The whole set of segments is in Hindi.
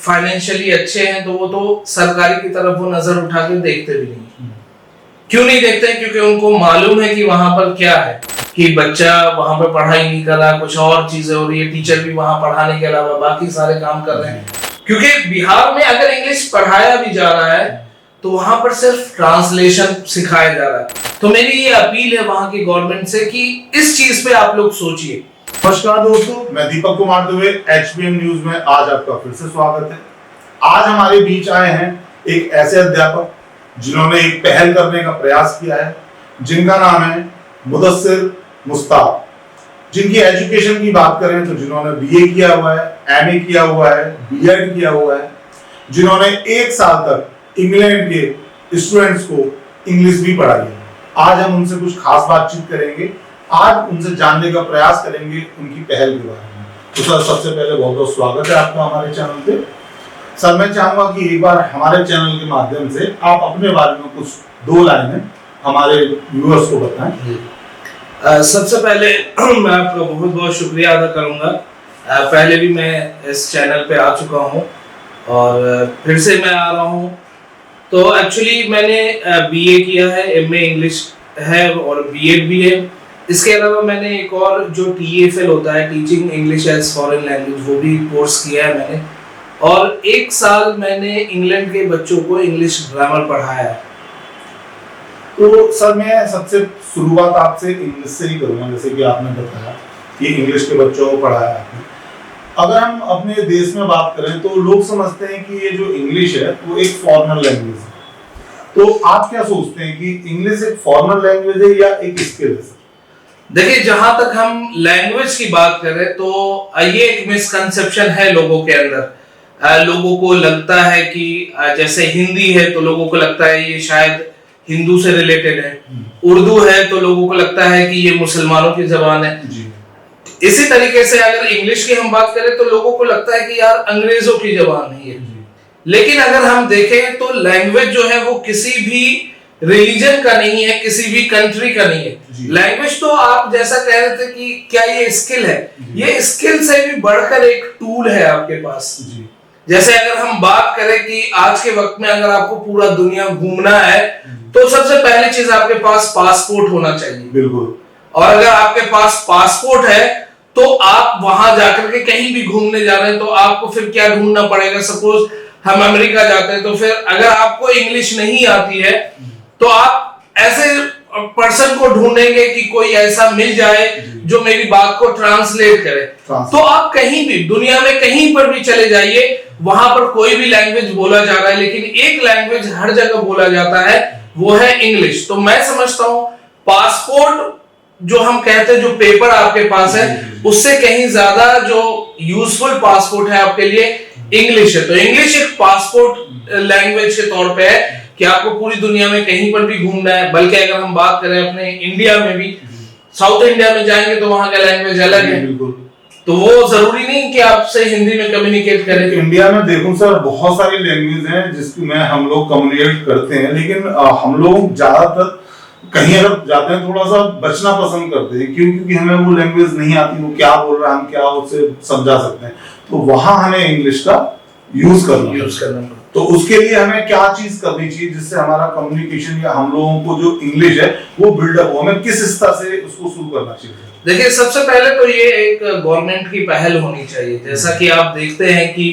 फाइनेंशियली अच्छे हैं तो वो तो सरकारी की तरफ वो नजर उठा के देखते भी नहीं। क्यों नहीं देखते? क्योंकि उनको मालूम है कि वहां पर क्या है, कि बच्चा वहां पर पढ़ाई नहीं कर रहा, कुछ और चीजें हो रही है, टीचर भी वहां पढ़ाने के अलावा बाकी सारे काम कर रहे हैं। क्योंकि बिहार में अगर इंग्लिश पढ़ाया भी जा रहा है तो वहां पर सिर्फ ट्रांसलेशन सिखाया जा रहा है। तो मेरी ये अपील है वहां की गवर्नमेंट से कि इस चीज पे आप लोग सोचिए। नमस्कार दोस्तों, मैं दीपक कुमार दुबे, HBM न्यूज में आज आपका फिर से स्वागत है। आज हमारे बीच आए हैं एक ऐसे अध्यापक जिन्होंने एक पहल करने का प्रयास किया है, जिनका नाम है मुदस्सिर मुश्ताक। जिनकी एजुकेशन की बात करें तो जिन्होंने BA किया हुआ है, MA किया हुआ है, B.Ed किया हुआ है, जिन्होंने 1 साल तक इंग्लैंड के स्टूडेंट्स को इंग्लिश भी पढ़ाई है। आज हम उनसे कुछ खास बातचीत करेंगे, आज उनसे जानने का प्रयास करेंगे उनकी पहल के बारे में। तो सर, सबसे पहले बहुत बहुत स्वागत है आपका हमारे चैनल पे। सर, मैं चाहूंगा कि एक बार हमारे चैनल के माध्यम से आप अपने बारे में कुछ 2 लाइनें हमारे व्यूअर्स को बताएं। सबसे पहले मैं आपका बहुत बहुत शुक्रिया अदा करूंगा। पहले भी मैं इस चैनल पे आ चुका हूं और फिर से मैं आ रहा हूं। तो एक्चुअली मैंने BA किया है, MA इंग्लिश है और B.Ed भी है। इसके अलावा मैंने एक और जो TEFL होता है, teaching English as foreign language, वो भी कोर्स किया है मैंने। और 1 साल मैंने इंग्लैंड के बच्चों को इंग्लिश ग्रामर पढ़ाया है। तो सर, मैं सबसे शुरुआत आपसे इंग्लिश से ही करूंगा। जैसे कि आपने बताया कि इंग्लिश के बच्चों को पढ़ाया आपने। अगर हम अपने देश में बात करें तो लोग समझते हैं कि ये जो इंग्लिश है वो एक फॉरेनर लैंग्वेज है। तो आप क्या सोचते हैं कि इंग्लिश एक फॉरेनर लैंग्वेज है या एक स्किल है? देखिए, जहां तक हम लैंग्वेज की बात करें तो ये एक मिसकंसेप्शन है लोगों के अंदर। लोगों को लगता है कि जैसे हिंदी है तो लोगों को लगता है ये शायद हिंदू से रिलेटेड है, उर्दू है तो लोगों को लगता है कि ये मुसलमानों की जबान है जी। इसी तरीके से अगर इंग्लिश की हम बात करें तो लोगों को लगता है कि यार अंग्रेजों की जबान नहीं है। लेकिन अगर हम देखें तो लैंग्वेज जो है वो किसी भी रिलीजन का नहीं है, किसी भी कंट्री का नहीं है। लैंग्वेज तो आप जैसा कह रहे थे कि क्या ये स्किल है, ये स्किल से भी बढ़कर एक टूल है आपके पास जी। जैसे अगर हम बात करें कि आज के वक्त में अगर आपको पूरा दुनिया घूमना है तो सबसे पहली चीज आपके पास पासपोर्ट होना चाहिए। बिल्कुल। और अगर आपके पास पासपोर्ट है तो आप वहां जाकर के कहीं भी घूमने जा रहे हैं तो आपको फिर क्या ढूंढना पड़ेगा। सपोज हम अमेरिका जाते हैं तो फिर अगर आपको इंग्लिश नहीं आती है तो आप ऐसे पर्सन को ढूंढेंगे कि कोई ऐसा मिल जाए जो मेरी बात को ट्रांसलेट करे। तो आप कहीं भी दुनिया में कहीं पर भी चले जाइए, वहां पर कोई भी लैंग्वेज बोला जा रहा है, लेकिन एक लैंग्वेज हर जगह बोला जाता है, वो है इंग्लिश। तो मैं समझता हूं पासपोर्ट जो हम कहते हैं, जो पेपर आपके पास है, उससे कहीं ज्यादा जो यूजफुल पासपोर्ट है आपके लिए इंग्लिश है। तो इंग्लिश एक पासपोर्ट लैंग्वेज के तौर पे है कि आपको पूरी दुनिया में कहीं पर भी घूमना है। बल्कि अगर हम बात करें अपने इंडिया में भी, साउथ इंडिया में जाएंगे तो वहां का लैंग्वेज अलग है, तो वो जरूरी नहीं कि आपसे हिंदी में कम्युनिकेट करें। इंडिया में देखो सर, बहुत सारी लैंग्वेज हैं जिसमें हम लोग कम्युनिकेट करते हैं, लेकिन हम लोग ज्यादातर कहीं अगर जाते हैं थोड़ा सा बचना पसंद करते हैं। क्यों? क्योंकि हमें वो लैंग्वेज नहीं आती, वो क्या बोल रहा है हम क्या उससे समझा सकते हैं। तो वहां हमें इंग्लिश का यूज करना तो उसके लिए हमें क्या चीज करनी चाहिए जिससे हमारा कम्युनिकेशन या हम लोगों को जो इंग्लिश है वो बिल्डअप हो? हमें किस स्तर से उसको शुरू करना चाहिए? देखिए, सबसे पहले तो ये एक गवर्नमेंट की पहल होनी चाहिए। जैसा कि आप देखते हैं कि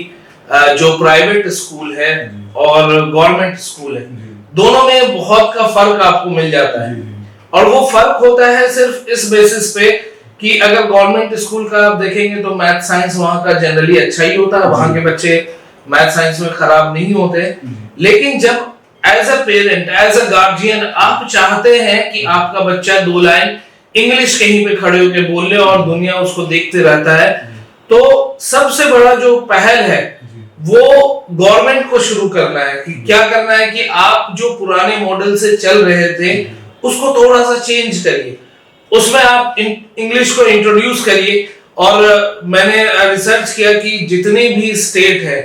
जो प्राइवेट स्कूल है और गवर्नमेंट स्कूल है, दोनों में बहुत का फर्क आपको मिल जाता है। और वो फर्क होता है सिर्फ इस बेसिस पे कि अगर गवर्नमेंट स्कूल का आप देखेंगे तो मैथ साइंस वहां का जनरली अच्छा ही होता है, वहां के बच्चे मैथ साइंस में खराब नहीं होते। लेकिन जब as a parent, as a guardian आप चाहते हैं कि आपका बच्चा 2 लाइन इंग्लिश कहीं पे खड़े होकर बोल ले और दुनिया उसको देखते रहता है, तो सबसे बड़ा जो पहल है वो गवर्नमेंट को शुरू करना है। कि क्या करना है कि आप जो पुराने मॉडल से चल रहे थे उसको थोड़ा सा चेंज करिए, उसमें आप इंग्लिश को इंट्रोड्यूस करिए। और मैंने रिसर्च किया कि जितने भी स्टेट है,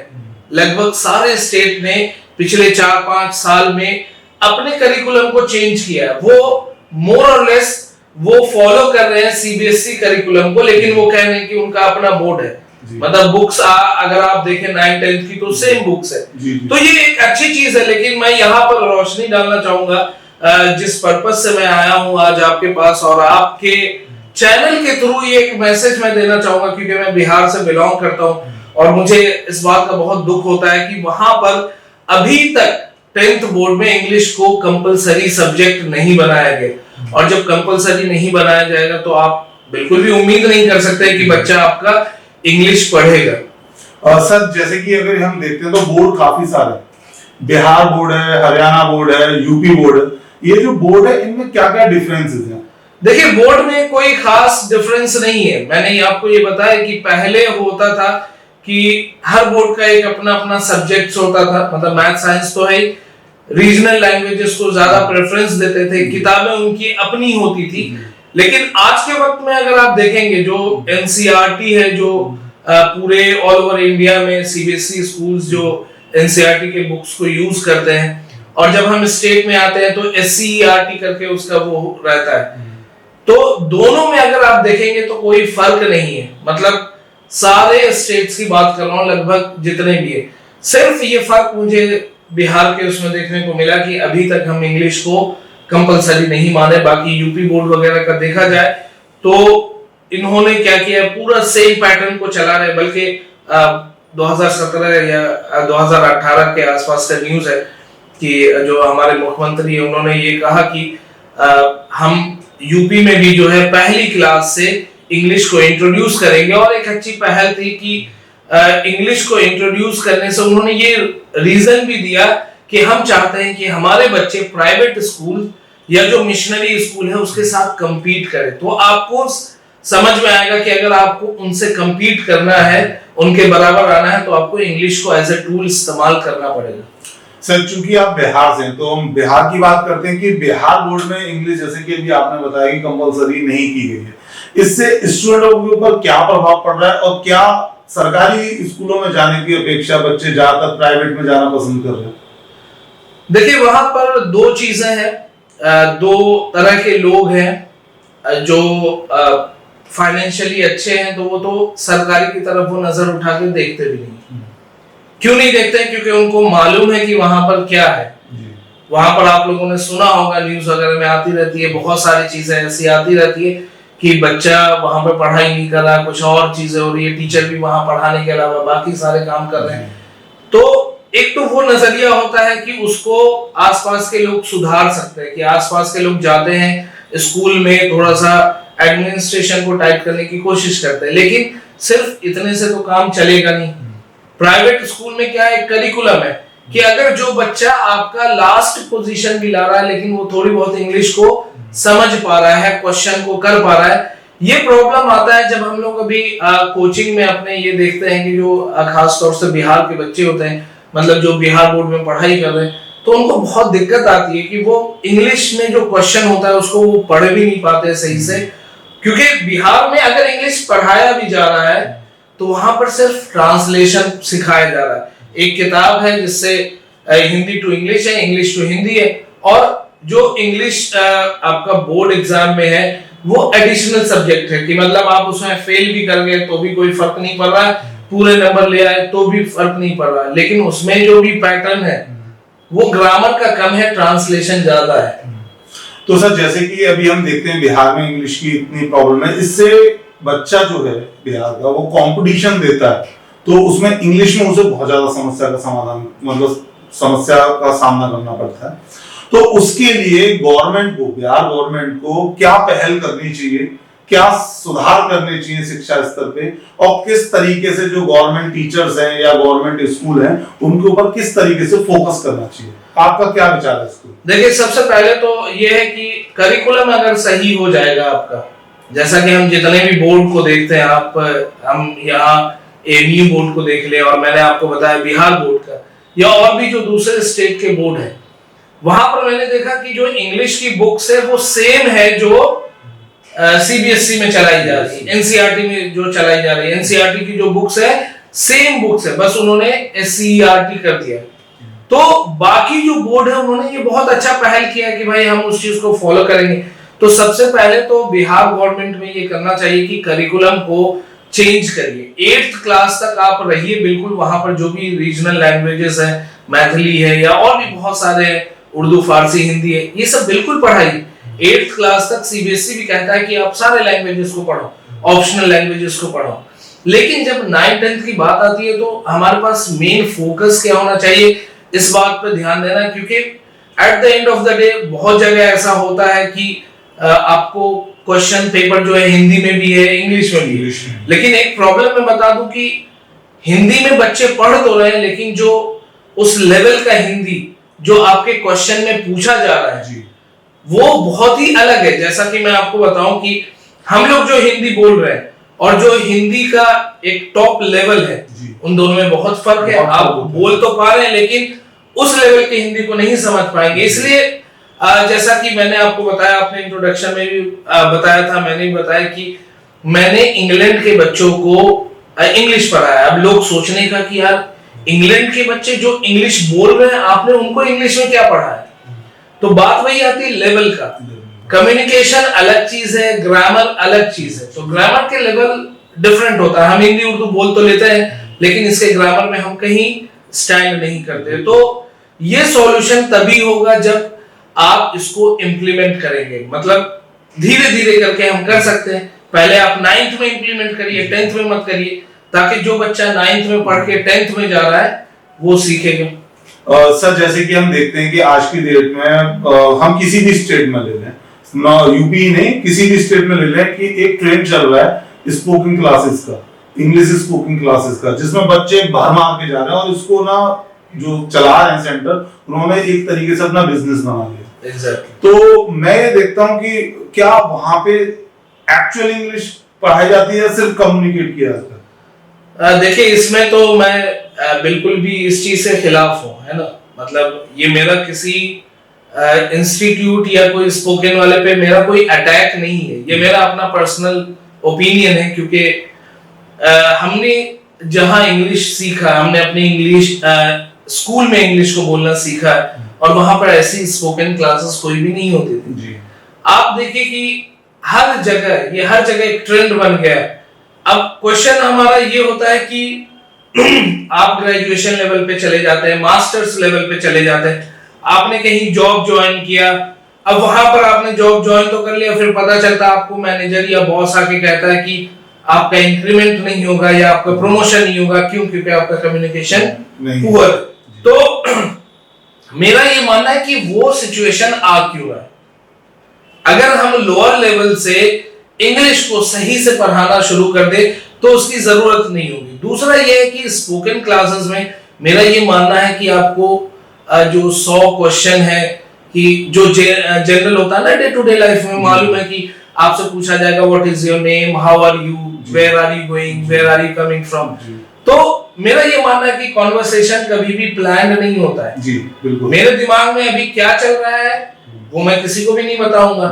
लगभग सारे स्टेट ने पिछले 4-5 साल में अपने करिकुलम को चेंज किया है। वो मोर और लेस वो फॉलो कर रहे हैं CBSE करिकुलम को, लेकिन वो कह रहे हैं कि उनका अपना बोर्ड है। मतलब बुक्स अगर आप देखें 9th-10th की तो सेम बुक्स है। तो ये एक अच्छी चीज है, लेकिन मैं यहाँ पर रोशनी डालना चाहूंगा जिस पर्पज से मैं आया हूँ आज आपके पास, और आपके चैनल के थ्रू ये एक मैसेज मैं देना चाहूंगा, क्योंकि मैं बिहार से बिलोंग करता हूँ और मुझे इस बात का बहुत दुख होता है कि वहां पर अभी तक 10th बोर्ड में इंग्लिश को कंपलसरी सब्जेक्ट नहीं बनाया गया, और जब कंपलसरी नहीं बनाया जाएगा तो आप बिल्कुल भी उम्मीद नहीं कर सकते कि बच्चा आपका इंग्लिश पढ़ेगा। और सर जैसे कि अगर हम देखते हैं तो बोर्ड काफी सारे, बिहार बोर्ड है, हरियाणा बोर्ड है, यूपी बोर्ड है, ये जो बोर्ड है इनमें क्या क्या डिफरेंसेस हैं? देखिए, बोर्ड में कोई खास डिफरेंस नहीं है। मैंने आपको ये बताया कि पहले होता था कि हर बोर्ड का एक अपना अपना सब्जेक्ट होता था, मतलब मैथ साइंस तो है, रीजनल लैंग्वेजेस को ज्यादा प्रेफरेंस देते थे, किताबें उनकी अपनी होती थी। लेकिन आज के वक्त में अगर आप देखेंगे जो एनसीईआरटी है, जो पूरे ऑल ओवर इंडिया में सीबीएसई स्कूल्स जो एनसीईआरटी के बुक्स को यूज करते हैं, और जब हम स्टेट में आते हैं तो एससीईआरटी करके उसका वो रहता है। तो दोनों में अगर आप देखेंगे तो कोई फर्क नहीं है, मतलब सारे स्टेट्स की बात कर रहा हूं लगभग जितने भी है। सिर्फ ये फर्क मुझे बिहार के उसमें देखने को मिला कि अभी तक हम इंग्लिश को कंपलसरी नहीं माने। बाकी यूपी बोर्ड वगैरह का देखा जाए तो इन्होंने क्या किया, पूरा सेम पैटर्न को चला रहे, बल्कि 2017 या 2018 के आसपास का न्यूज है कि जो हमारे मुख्यमंत्री है उन्होंने ये कहा कि हम यूपी में भी जो है पहली क्लास से इंग्लिश को इंट्रोड्यूस करेंगे। और एक अच्छी पहल थी कि इंग्लिश को इंट्रोड्यूस करने से उन्होंने ये रीजन भी दिया कि हम चाहते हैं कि हमारे बच्चे प्राइवेट स्कूल या जो मिशनरी स्कूल है उसके साथ compete करें। तो आपको समझ में आएगा कि अगर आपको उनसे compete करना है, उनके बराबर आना है, तो आपको इंग्लिश को एज ए टूल इस्तेमाल करना पड़ेगा। सर चूंकि आप बिहार से हैं तो हम बिहार की बात करते हैं कि बिहार बोर्ड में इंग्लिश जैसे कि अभी आपने बताया कि कंपलसरी नहीं की गई है, इससे स्टूडेंटों के ऊपर क्या प्रभाव पड़ रहा है, और क्या सरकारी स्कूलों में जाने की अपेक्षा बच्चे ज्यादातर प्राइवेट में जाना पसंद कर रहे हैं? देखिए, वहां पर दो चीजें हैं, दो तरह के लोग हैं। जो फाइनेंशियली अच्छे हैं तो वो तो सरकारी की तरफ वो नजर उठा के देखते भी नहीं। क्यों नहीं देखते? क्योंकि उनको मालूम है कि वहां पर क्या है। वहां पर आप लोगों ने सुना होगा, न्यूज वगैरह में आती रहती है, बहुत सारी चीजें ऐसी आती रहती है कि बच्चा वहां पर पढ़ाई नहीं कर रहा, कुछ और चीजें हो रही है, टीचर भी वहां पढ़ाने के अलावा बाकी सारे काम कर रहे हैं। तो एक तो वो नजरिया होता है कि उसको आसपास के लोग सुधार सकते हैं, कि आसपास के लोग जाते हैं स्कूल में, थोड़ा सा एडमिनिस्ट्रेशन को टाइट करने की कोशिश करते हैं, लेकिन सिर्फ इतने से तो काम चलेगा नहीं। प्राइवेट स्कूल में क्या है, करिकुलम है कि अगर जो बच्चा आपका लास्ट पोजीशन भी ला रहा है लेकिन वो थोड़ी बहुत इंग्लिश को समझ पा रहा है, क्वेश्चन को कर पा रहा है। ये प्रॉब्लम आता है जब हम लोग अभी कोचिंग में अपने ये देखते हैं कि जो खास तौर से बिहार के बच्चे होते हैं, मतलब जो बिहार बोर्ड में पढ़ाई कर रहे हैं, तो उनको बहुत दिक्कत आती है कि वो इंग्लिश में जो क्वेश्चन होता है उसको वो पढ़ भी नहीं पाते सही से, क्योंकि बिहार में अगर इंग्लिश पढ़ाया भी जा रहा है तो वहां पर सिर्फ ट्रांसलेशन सिखाया जा रहा है। एक किताब है जिससे हिंदी टू इंग्लिश है, इंग्लिश टू हिंदी है, और जो इंग्लिश आपका बोर्ड एग्जाम में है वो एडिशनल सब्जेक्ट है कि मतलब आप उसमें फेल भी कर गए तो भी कोई फर्क नहीं पड़ रहा है, पूरे नंबर ले आए तो भी फर्क नहीं पड़ रहा है। लेकिन उसमें जो भी पैटर्न है वो ग्रामर का कम है, ट्रांसलेशन ज्यादा है। तो सर जैसे कि अभी हम देखते हैं बिहार में इंग्लिश की इतनी प्रॉब्लम है, इससे बच्चा जो है बिहार का वो कंपटीशन देता है तो उसमें इंग्लिश में उसे बहुत ज्यादा समस्या का समाधान, मतलब समस्या का सामना करना पड़ता है। तो उसके लिए गवर्नमेंट को, बिहार गवर्नमेंट को क्या पहल करनी चाहिए, क्या सुधार करने चाहिए शिक्षा स्तर पे, और किस तरीके से जो गवर्नमेंट टीचर्स हैं या गवर्नमेंट स्कूल हैं उनके ऊपर किस तरीके से फोकस करना चाहिए? आपका क्या विचार है इसको? देखिए, सबसे पहले तो ये है कि करिकुलम अगर सही हो जाएगा आपका, जैसा कि हम जितने भी बोर्ड को देखते हैं, हम यहाँ एमयू बोर्ड को देख ले, और मैंने आपको बताया बिहार बोर्ड का, या और भी जो दूसरे स्टेट के बोर्ड है, वहां पर मैंने देखा कि जो इंग्लिश की बुक्स है वो सेम है जो सीबीएसई में चलाई जा रही है, एनसीईआरटी में जो चलाई जा रही है। एनसीईआरटी की जो बुक्स है सेम बुक्स है, बस उन्होंने एससीईआरटी कर दिया। तो बाकी जो बोर्ड है उन्होंने ये बहुत अच्छा पहल किया कि भाई हम उस चीज को फॉलो करेंगे। तो सबसे पहले तो बिहार गवर्नमेंट में ये करना चाहिए कि करिकुलम को चेंज करिए। 8th क्लास तक आप रहिए बिल्कुल वहां पर, जो भी रीजनल लैंग्वेजेस हैं, मैथिली है या और भी बहुत सारे हैं, उर्दू, फारसी, हिंदी है, ये सब बिल्कुल पढ़ाइए। 8th क्लास तक सीबीएसई भी कहता है कि आप सारे लैंग्वेजेस को पढ़ो, ऑप्शनल लैंग्वेजेस को पढ़ो। लेकिन जब 9th 10th की बात आती है तो हमारे पास मेन फोकस क्या होना चाहिए, इस बात पे ध्यान देना है, क्योंकि at the end of the day बहुत जगह ऐसा होता है कि आपको क्वेश्चन पेपर जो है हिंदी में भी है, इंग्लिश में भी है। लेकिन एक प्रॉब्लम मैं बता दूं कि हिंदी में बच्चे पढ़ तो रहे हैं, लेकिन जो उस लेवल का हिंदी जो आपके क्वेश्चन में पूछा जा रहा है वो बहुत ही अलग है। जैसा कि मैं आपको बताऊं कि हम लोग जो हिंदी बोल रहे हैं और जो हिंदी का एक टॉप लेवल है, उन दोनों में बहुत फर्क है। आप बोल तो पा रहे हैं लेकिन उस लेवल की हिंदी को नहीं समझ पाएंगे। इसलिए जैसा कि मैंने आपको बताया, अपने इंट्रोडक्शन में भी बताया था, मैंने भी बताया कि मैंने इंग्लैंड के बच्चों को इंग्लिश पढ़ाया। अब लोग सोचने का कि यार इंग्लैंड के बच्चे जो इंग्लिश बोल रहे हैं, आपने उनको इंग्लिश में क्या पढ़ाया? तो बात वही आती है लेवल का। कम्युनिकेशन अलग चीज है, ग्रामर अलग चीज है। तो ग्रामर के लेवल डिफरेंट होता है। हम हिंदी उर्दू बोल तो लेते हैं, लेकिन इसके ग्रामर में हम कहीं स्टैंड नहीं करते। तो ये सॉल्यूशन तभी होगा जब आप इसको इम्प्लीमेंट करेंगे। मतलब धीरे धीरे करके हम कर सकते हैं। पहले आप 9th में इम्प्लीमेंट करिए, 10th में मत करिए, ताकि जो बच्चा 9th में पढ़ के 10th में जा रहा है वो सीखेगा। सर, जैसे कि हम देखते हैं कि आज की डेट में हम किसी भी स्टेट में ले लें, यूपी नहीं, किसी भी स्टेट में ले लें, कि एक ट्रेंड चल रहा है स्पोकन क्लासेस का, इंग्लिश स्पोकन क्लासेस का, जिसमें बच्चे भर मार के जा रहे हैं। और इसको ना जो चला रहे हैं सेंटर, उन्होंने एक तरीके से अपना बिजनेस बना लिया। Exactly. तो मैं ये देखता हूँ कि क्या वहां पे एक्चुअल इंग्लिश पढ़ाई जाती है, सिर्फ कम्युनिकेट किया जाता है? देखिए, इसमें तो मैं बिल्कुल भी इस चीज से खिलाफ हूँ, है ना। मतलब ये मेरा किसी इंस्टीट्यूट या कोई स्पोकन वाले पे मेरा कोई अटैक नहीं है, ये मेरा अपना पर्सनल ओपिनियन है। क्योंकि हमने जहां इंग्लिश सीखा, हमने अपनी इंग्लिश स्कूल में इंग्लिश को बोलना सीखा, और वहां पर ऐसी स्पोकन क्लासेस कोई भी नहीं होती थी जी। आप देखिए कि हर जगह एक ट्रेंड बन गया। अब क्वेश्चन हमारा ये होता है कि आप ग्रेजुएशन लेवल पे चले जाते हैं, मास्टर्स लेवल पे चले जाते हैं, आपने कहीं जॉब ज्वाइन किया। अब वहां पर आपने जॉब ज्वाइन तो कर लिया, फिर पता चलता आपको मैनेजर या बॉस आके कहता है कि आपका इंक्रीमेंट नहीं होगा या आपका प्रमोशन नहीं होगा। क्यों? क्योंकि आपका कम्युनिकेशन पुअर। तो मेरा ये मानना है कि वो सिचुएशन आ क्यों रहा है। अगर हम लोअर लेवल से इंग्लिश को सही से पढ़ाना शुरू कर दे तो उसकी जरूरत नहीं होगी। दूसरा ये है कि स्पोकन क्लासेस में मेरा ये मानना है कि आपको जो 100 क्वेश्चन है कि जो जनरल होता है ना डे टू डे लाइफ में, मालूम है कि आपसे पूछा जाएगा what is your name, how are you, where are you going, where are you coming from. तो मेरा ये मानना है कि कॉन्वर्सेशन कभी भी प्लान्ड नहीं होता है जी, बिल्कुल। मेरे दिमाग में अभी क्या चल रहा है वो मैं किसी को भी नहीं बताऊंगा,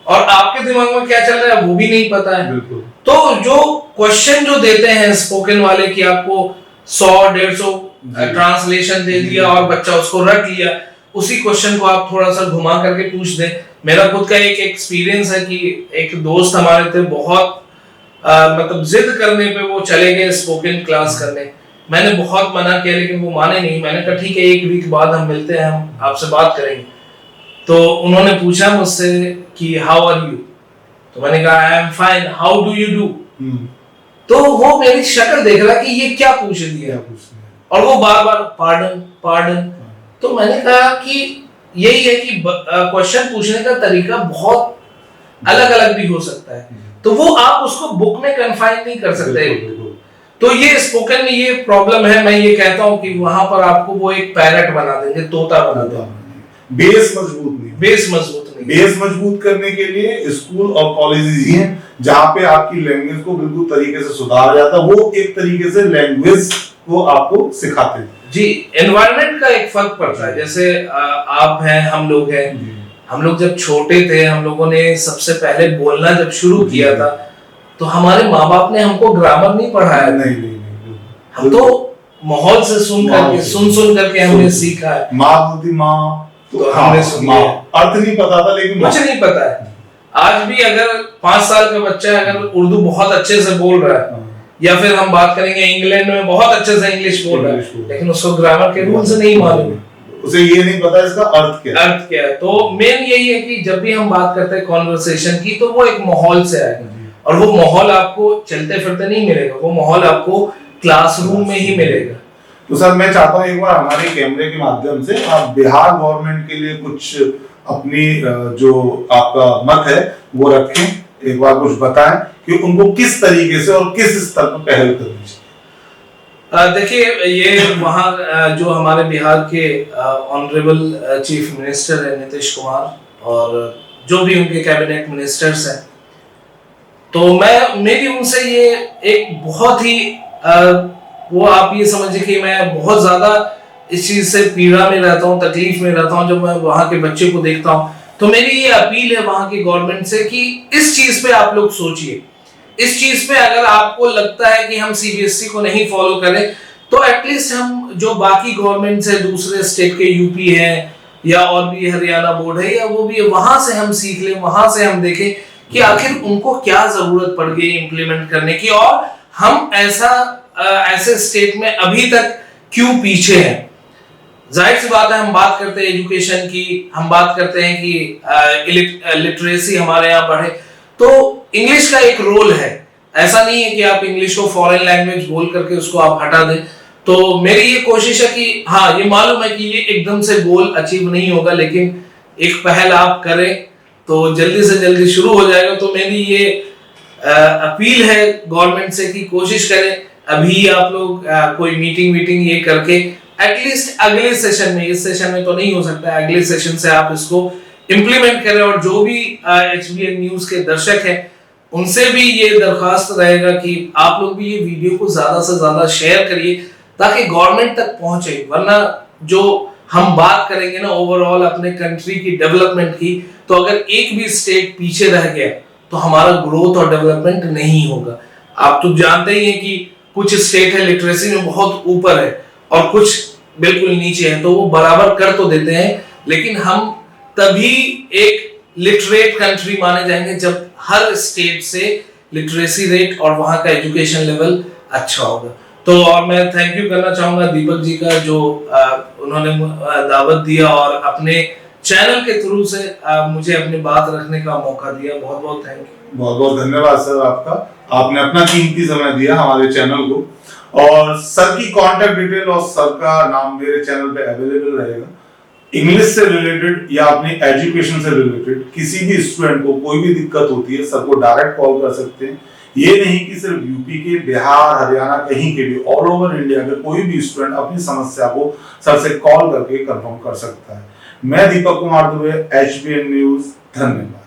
और आपके दिमाग में क्या चल रहा है वो भी नहीं पता है। तो जो क्वेश्चन जो देते हैं स्पोकन वाले कि आपको 100-150 ट्रांसलेशन दे दिया और बच्चा उसको रट लिया, उसी क्वेश्चन को आप थोड़ा सा घुमा करके पूछ दें। मेरा खुद का एक एक्सपीरियंस है कि एक दोस्त हमारे थे, बहुत मतलब जिद करने पे वो चले गए स्पोकन क्लास करने। मैंने बहुत मना किया लेकिन वो माने नहीं। मैंने कहा ठीक है, 1 वीक बाद हम मिलते हैं, हम आपसे बात करेंगे। तो उन्होंने पूछा मुझसे कि हाउ आर यू, तो मैंने कहा I am fine, how do you do. तो वो मेरी शक्ल देख रहा कि ये क्या पूछ दिया, और वो बार बार पार्डन पार्डन। तो मैंने कहा कि यही है कि क्वेश्चन पूछने का तरीका बहुत अलग अलग भी हो सकता है, तो वो आप उसको बुक में कन्फाइन नहीं कर सकते। तो ये स्पोकन में ये प्रॉब्लम है। मैं ये कहता हूँ कि वहां पर आपको वो एक पैरट बना देंगे, तोता बना देंगे। बेस मजबूत नहीं। बेस मजबूत करने के लिए स्कूल और कॉलेजेस ही हैं जहाँ पे आपकी लैंग्वेज को बिल्कुल तरीके से सुधारा जाता है। वो एक तरीके से लैंग्वेज को आपको सिखाते हैं जी। एनवायरनमेंट का एक फर्क पड़ता है। जैसे आप हैं, हम लोग हैं, हम लोग जब छोटे थे, हम लोगों ने सबसे पहले बोलना जब शुरू किया था तो हमारे माँ बाप ने हमको ग्रामर नहीं पढ़ाया। नहीं। हम तो माहौल से सुन करके हमने सीखा है। माँ बोलती माँ, तो हमने सुना, अर्थ नहीं पता था, लेकिन मुझे नहीं पता है। आज भी अगर 5 साल का बच्चा अगर उर्दू बहुत अच्छे से बोल रहा है या फिर हम बात करेंगे इंग्लैंड में बहुत अच्छे से इंग्लिश बोल रहा है लेकिन उसको ग्रामर के रूल्स नहीं मालूम है, उसे ये नहीं पता इसका अर्थ क्या है। तो मेन यही है कि जब भी हम बात करते हैं कॉन्वर्सेशन की तो वो एक माहौल से आएगा और वो माहौल आपको चलते फिरते नहीं मिलेगा, वो माहौल आपको क्लासरूम में ही मिलेगा। तो सर मैं चाहता हूँ एक बार हमारे कैमरे के माध्यम से आप बिहार गवर्नमेंट के लिए कुछ अपनी जो आपका मत है वो रखें, एक बार कुछ बताएं कि उनको किस तरीके से और किस स्तर पर पहल करनी चाहिए। देखिए ये वहाँ जो हमारे बिहार के ऑनरेबल चीफ मिनिस्टर है नीतीश कुमार और जो भी उनके कैबिनेट मिनिस्टर्स हैं, तो मेरी उनसे ये एक बहुत ही वो आप ये समझिए कि मैं बहुत ज्यादा इस चीज से पीड़ा में रहता हूँ, तकलीफ में रहता हूँ जब मैं वहाँ के बच्चे को देखता हूँ। तो मेरी ये अपील है वहाँ की गवर्नमेंट से कि इस चीज पे आप लोग सोचिए, इस चीज पे अगर आपको लगता है कि हम सीबीएसई को नहीं फॉलो करें तो एटलीस्ट हम जो बाकी गवर्नमेंट है दूसरे स्टेट के यूपी है या और भी हरियाणा बोर्ड है या वो भी है, वहां से हम सीख लें, वहां से हम देखें कि आखिर उनको क्या जरूरत पड़ गई इम्प्लीमेंट करने की और हम ऐसे स्टेट में अभी तक क्यों पीछे हैं। जाहिर सी बात है हम बात करते हैं एजुकेशन की, हम बात करते हैं कि लिटरेसी हमारे यहाँ बढ़े, तो इंग्लिश का एक रोल है। ऐसा नहीं है कि आप इंग्लिश को फॉरेन लैंग्वेज बोल करके उसको आप हटा दें। तो मेरी ये कोशिश है कि हाँ, ये मालूम है कि ये एकदम से गोल अचीव नहीं होगा, लेकिन एक पहल आप करें तो जल्दी से जल्दी शुरू हो जाएगा। तो मेरी ये अपील है गवर्नमेंट से कि कोशिश करें अभी आप लोग कोई मीटिंग ये करके एटलीस्ट अगले सेशन में, इस सेशन में तो नहीं हो सकता है, अगले सेशन से आप इसको इम्प्लीमेंट करें। और जो भी HBN न्यूज के दर्शक हैं उनसे भी ये दरखास्त रहेगा कि आप लोग भी ये वीडियो को ज्यादा से ज्यादा शेयर करिए ताकि गवर्नमेंट तक पहुंचे। वरना जो हम बात करेंगे ना ओवरऑल अपने कंट्री की डेवलपमेंट की, तो अगर एक भी स्टेट पीछे रह गया तो हमारा ग्रोथ और डेवलपमेंट नहीं होगा। आप तो जानते ही हैं कि कुछ स्टेट है लिटरेसी में बहुत ऊपर है और कुछ बिल्कुल नीचे है, तो वो बराबर कर तो देते हैं, लेकिन हम तभी एक लिटरेट कंट्री माने जाएंगे जब हर स्टेट से लिटरेसी रेट और वहां का एजुकेशन लेवल अच्छा होगा। तो और मैं थैंक यू करना चाहूंगा दीपक जी का जो उन्होंने दावत दिया और अपने चैनल के थ्रू से मुझे अपनी बात रखने का मौका दिया। बहुत बहुत थैंक यू। बहुत बहुत धन्यवाद सर आपका, आपने अपना कीमती समय दिया हमारे चैनल को। और सर की कांटेक्ट डिटेल और सर का नाम मेरे चैनल पे अवेलेबल रहेगा। इंग्लिश से रिलेटेड या अपनी एजुकेशन से रिलेटेड किसी भी स्टूडेंट को कोई भी दिक्कत होती है सर को डायरेक्ट कॉल कर सकते हैं। ये नहीं कि सिर्फ यूपी के, बिहार, हरियाणा, कहीं के भी, ऑल ओवर इंडिया के कोई भी स्टूडेंट अपनी समस्या को सर से कॉल करके कंफर्म कर सकता है। मैं दीपक कुमार दुबे, HBN न्यूज, धन्यवाद।